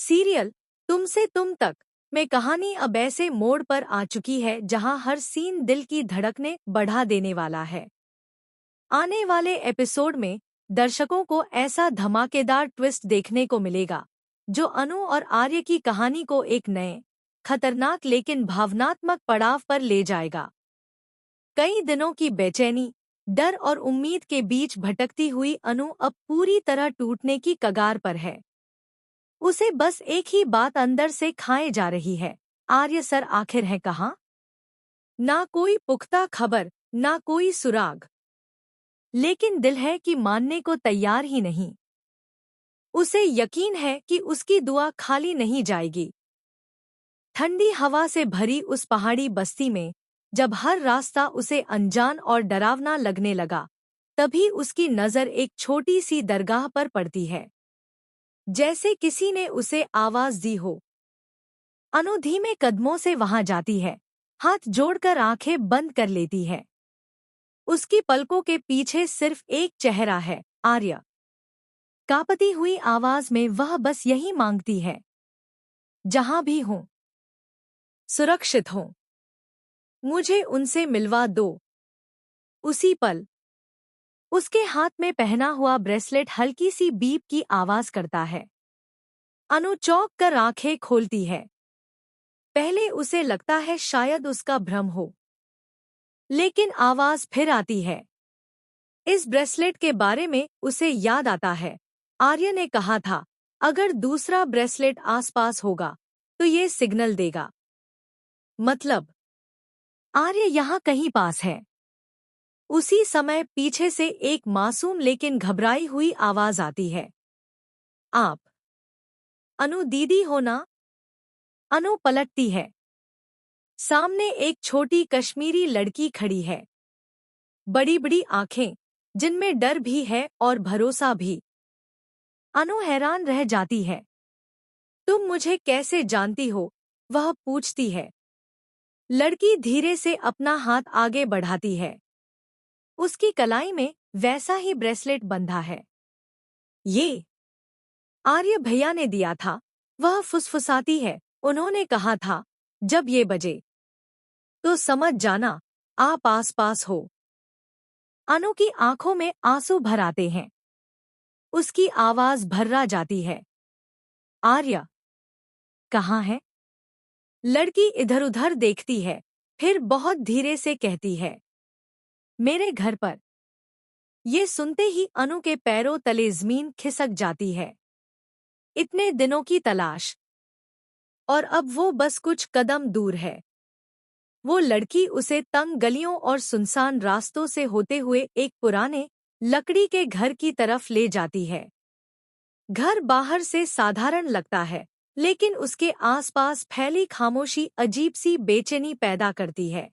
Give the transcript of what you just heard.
Serial तुमसे तुम तक में कहानी अब ऐसे मोड़ पर आ चुकी है जहां हर सीन दिल की धड़कने बढ़ा देने वाला है। आने वाले एपिसोड में दर्शकों को ऐसा धमाकेदार ट्विस्ट देखने को मिलेगा जो अनु और आर्य की कहानी को एक नए, खतरनाक लेकिन भावनात्मक पड़ाव पर ले जाएगा। कई दिनों की बेचैनी, डर और उम्मीद के बीच भटकती हुई अनु अब पूरी तरह टूटने की कगार पर है। उसे बस एक ही बात अंदर से खाए जा रही है, आर्य सर आखिर है कहाँ? ना कोई पुख्ता खबर, ना कोई सुराग, लेकिन दिल है कि मानने को तैयार ही नहीं। उसे यकीन है कि उसकी दुआ खाली नहीं जाएगी। ठंडी हवा से भरी उस पहाड़ी बस्ती में जब हर रास्ता उसे अनजान और डरावना लगने लगा, तभी उसकी नज़र एक छोटी सी दरगाह पर पड़ती है। जैसे किसी ने उसे आवाज दी हो। अनु धीमे कदमों से वहां जाती है, हाथ जोड़कर आंखें बंद कर लेती है। उसकी पलकों के पीछे सिर्फ एक चेहरा है, आर्य। कांपती हुई आवाज में वह बस यही मांगती है, जहां भी हो, सुरक्षित हो, मुझे उनसे मिलवा दो। उसी पल उसके हाथ में पहना हुआ ब्रेसलेट हल्की सी बीप की आवाज करता है। अनु चौंक कर आंखें खोलती है। पहले उसे लगता है शायद उसका भ्रम हो, लेकिन आवाज फिर आती है। इस ब्रेसलेट के बारे में उसे याद आता है, आर्य ने कहा था, अगर दूसरा ब्रेसलेट आसपास होगा तो ये सिग्नल देगा। मतलब आर्य यहाँ कहीं पास है। उसी समय पीछे से एक मासूम लेकिन घबराई हुई आवाज आती है, आप अनु दीदी हो ना? अनु पलटती है। सामने एक छोटी कश्मीरी लड़की खड़ी है। बड़ी बड़ी आंखें, जिनमें डर भी है और भरोसा भी। अनु हैरान रह जाती है। तुम मुझे कैसे जानती हो? वह पूछती है। लड़की धीरे से अपना हाथ आगे बढ़ाती है। उसकी कलाई में वैसा ही ब्रेसलेट बंधा है। ये आर्य भैया ने दिया था, वह फुसफुसाती है। उन्होंने कहा था, जब ये बजे तो समझ जाना आप आस-पास हो। अनु की आंखों में आंसू भर आते हैं। उसकी आवाज भर्रा जाती है, आर्य कहाँ है? लड़की इधर-उधर देखती है, फिर बहुत धीरे से कहती है, मेरे घर पर। ये सुनते ही अनु के पैरों तले जमीन खिसक जाती है। इतने दिनों की तलाश, और अब वो बस कुछ कदम दूर है। वो लड़की उसे तंग गलियों और सुनसान रास्तों से होते हुए एक पुराने लकड़ी के घर की तरफ ले जाती है। घर बाहर से साधारण लगता है, लेकिन उसके आसपास फैली खामोशी अजीब सी बेचैनी पैदा करती है।